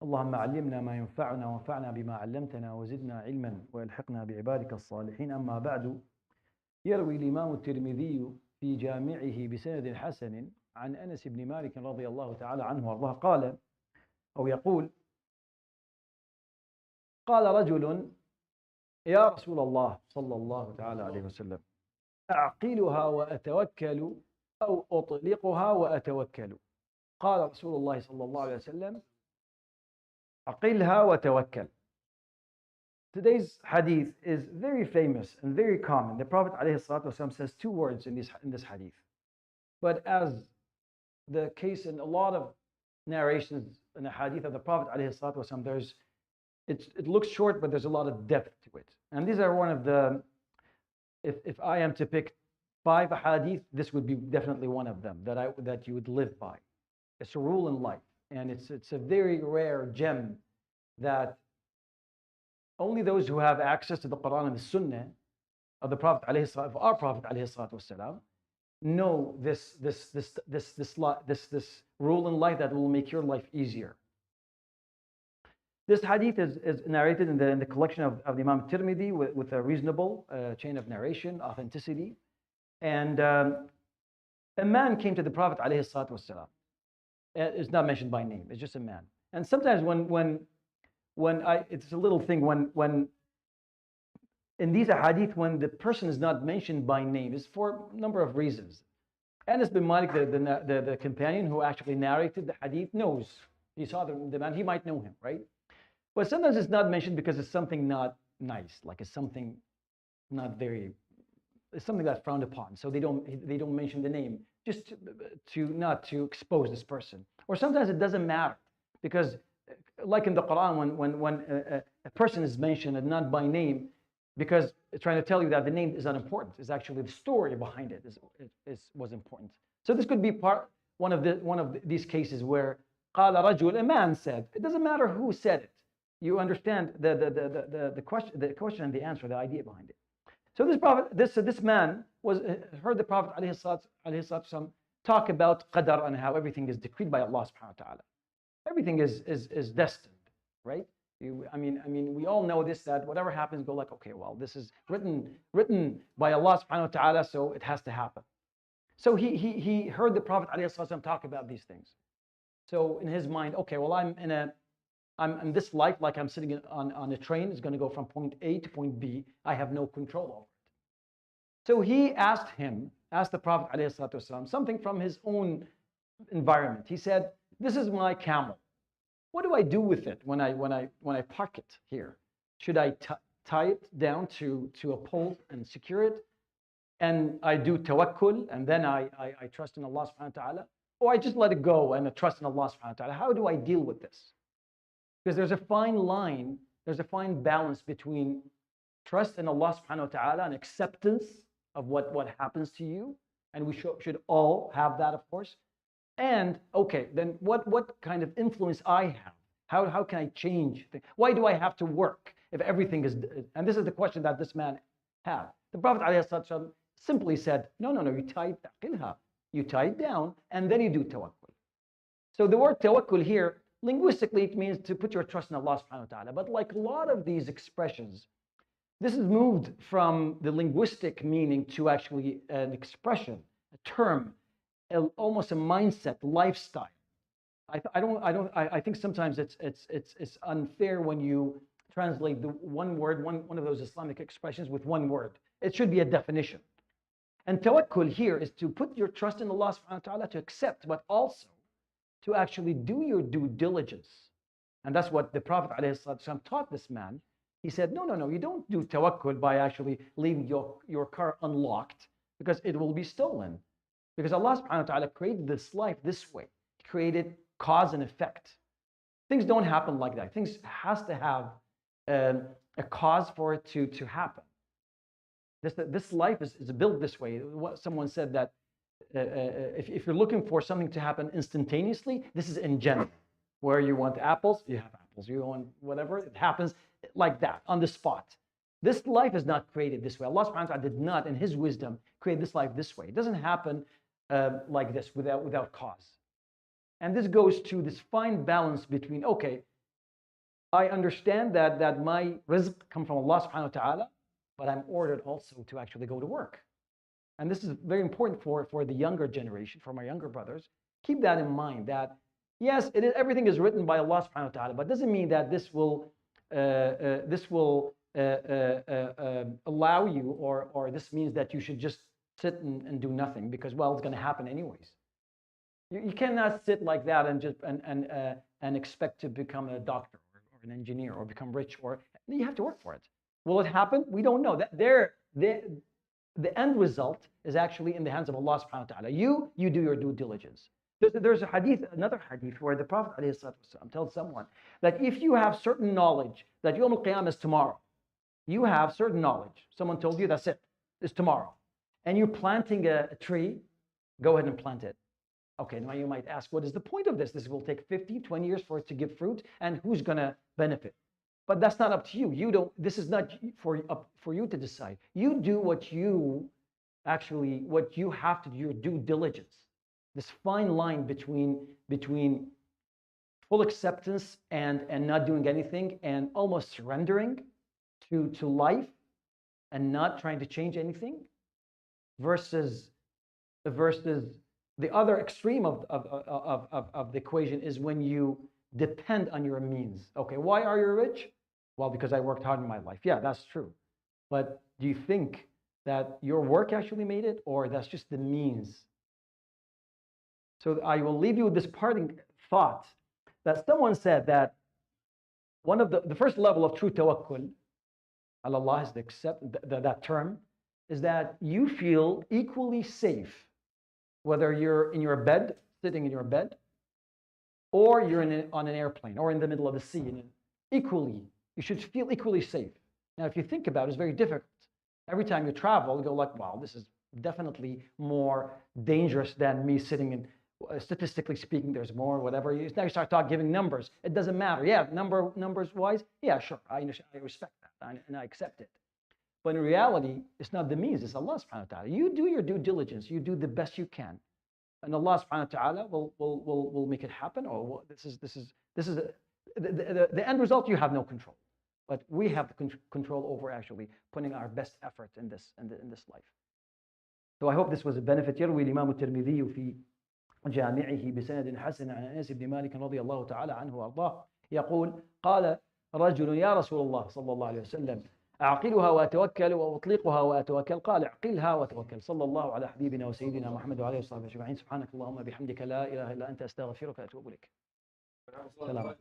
اللهم علمنا ما ينفعنا وانفعنا بما علمتنا وزدنا علما والحقنا بعبادك الصالحين. أما بعد، يروي الإمام الترمذي في جامعه بسند حسن عن أنس بن مالك رضي الله تعالى عنه وارضاه قال أو يقول: قال رجل: يا رسول الله صلى الله تعالى عليه وسلم، أعقلها وأتوكل أو أطلقها وأتوكل؟ قال رسول الله صلى الله عليه وسلم: أعقلها وتوكل. Today's hadith is very famous and very common. The Prophet ﷺ says two words in this hadith. But as the case in a lot of narrations in the hadith of the Prophet ﷺ, it looks short, but there's a lot of depth to it. And these are one of the, if I am to pick 5 hadith, this would be definitely one of them that you would live by. It's a rule in life, and it's a very rare gem that only those who have access to the Quran and the Sunnah of the Prophet of our Prophet ﷺ know this rule in life that will make your life easier. This hadith is narrated in the collection of the Imam Tirmidhi with a reasonable chain of narration, authenticity. And a man came to the Prophet ﷺ. It's not mentioned by name, it's just a man. And sometimes it's a little thing when in these hadith, when the person is not mentioned by name, is for a number of reasons. Anas bin Malik, the companion who actually narrated the hadith, knows. He saw the man, he might know him, right? But sometimes it's not mentioned because it's something not nice, like it's something not very, it's something that's frowned upon. So they don't mention the name, just not to expose this person. Or sometimes it doesn't matter, because like in the Quran, when a person is mentioned and not by name, because it's trying to tell you that the name is not important. It's actually the story behind it was important. So this could be one of these cases where قال رجل, a man said. It doesn't matter who said it. You understand the question and the answer, the idea behind it. So this man heard the Prophet ﷺ talk about qadar and how everything is decreed by Allah subhanahu wa ta'ala. Everything is destined, right? I mean, we all know this, that whatever happens, go like, okay, well, this is written by Allah subhanahu wa ta'ala, so it has to happen. So he heard the Prophet ﷺ talk about these things. So in his mind, okay, well, I'm in this life, like I'm sitting on a train, it's going to go from point A to point B. I have no control over it. So he asked the Prophet ﷺ something from his own environment. He said, this is my camel. What do I do with it when I park it here? Should I tie it down to a pole and secure it? And I do tawakkul, and then I trust in Allah subhanahu wa ta'ala? Or I just let it go and I trust in Allah subhanahu wa ta'ala? How do I deal with this? Because there's a fine line, there's a fine balance between trust in Allah subhanahu wa ta'ala and acceptance of what happens to you. And we should all have that, of course. And okay, then what kind of influence I have? How can I change things? Why do I have to work if everything is? And this is the question that this man had. The Prophet ﷺ simply said, no, you tie it down and then you do tawakkul. So the word tawakkul here, linguistically, it means to put your trust in Allah subhanahu wa ta'ala. But like a lot of these expressions, this is moved from the linguistic meaning to actually an expression, a term, almost a mindset, lifestyle. I think sometimes it's unfair when you translate the one word, one of those Islamic expressions with one word. It should be a definition. And tawakkul here is to put your trust in Allah subhanahu wa ta'ala, to accept, but also to actually do your due diligence. And that's what the Prophet ﷺ taught this man. He said, no, you don't do tawakkul by actually leaving your car unlocked, because it will be stolen. Because Allah subhanahu wa ta'ala created this life this way. He created cause and effect. Things don't happen like that. Things has to have a cause for it to happen. This life is built this way. Someone said that if you're looking for something to happen instantaneously, this is in general. Where you want apples, you have apples. You want whatever, it happens like that, on the spot. This life is not created this way. Allah subhanahu wa ta'ala did not, in His wisdom, create this life this way. It doesn't happen like this without cause. And this goes to this fine balance between, okay, I understand that my rizq comes from Allah subhanahu wa ta'ala, but I'm ordered also to actually go to work. And this is very important for the younger generation, for my younger brothers. Keep that in mind, that yes, everything is written by Allah subhanahu wa ta'ala, but doesn't mean that this will allow you, or this means that you should just sit and do nothing, because, well, it's going to happen anyways. You cannot sit like that and just and expect to become a doctor or an engineer or become rich, or you have to work for it. Will it happen? We don't know. The end result is actually in the hands of Allah subhanahu wa ta'ala. You do your due diligence. There's a hadith, another hadith, where the Prophet ﷺ tells someone that if you have certain knowledge that Yawm al-Qiyamah is tomorrow, you have certain knowledge. Someone told you that's it, it's tomorrow. And you're planting a tree, go ahead and plant it. Okay, now you might ask, what is the point of this? This will take 50, 20 years for it to give fruit, and who's going to benefit? But that's not up to you. This is not for you to decide. You do what you have to do, your due diligence. This fine line between full acceptance and not doing anything, and almost surrendering to life and not trying to change anything, versus the other extreme of the equation is when you depend on your means. Okay, why are you rich? Well, because I worked hard in my life. Yeah, that's true. But do you think that your work actually made it, or that's just the means? So I will leave you with this parting thought, that someone said that one of the first level of true tawakkul, Allah is that term, is that you feel equally safe, whether you're in your bed, sitting in your bed, or you're on an airplane, or in the middle of the sea. You should feel equally safe. Now, if you think about it, it's very difficult. Every time you travel, you go like, wow, this is definitely more dangerous than me sitting in, statistically speaking, there's more, whatever. Now you start giving numbers. It doesn't matter. Yeah, numbers wise, yeah, sure, I respect that, and I accept it. But in reality, it's not the means, it's Allah subhanahu wa ta'ala. You do your due diligence, you do the best you can, and Allah subhanahu wa ta'ala will make it happen. Or this is the end result. You have no control, but we have the control over actually putting our best effort in this life. So I hope this was a benefit. يروي الإمام الترمذي في جامعه بسند حسن عن أنس بن مالك رضي الله تعالى عنه وأرضاه يقول: قال رجل: يا رسول الله صلى الله عليه وسلم، أعقلها وأتوكل وأطلقها وأتوكل؟ قال: اعقلها وتوكل. صلى الله على حبيبنا وسيدنا محمد وعلى آله وصحبه أجمعين. سبحانك اللهم بحمدك لا إله إلا أنت أستغفرك وأتوب إليك. سلام.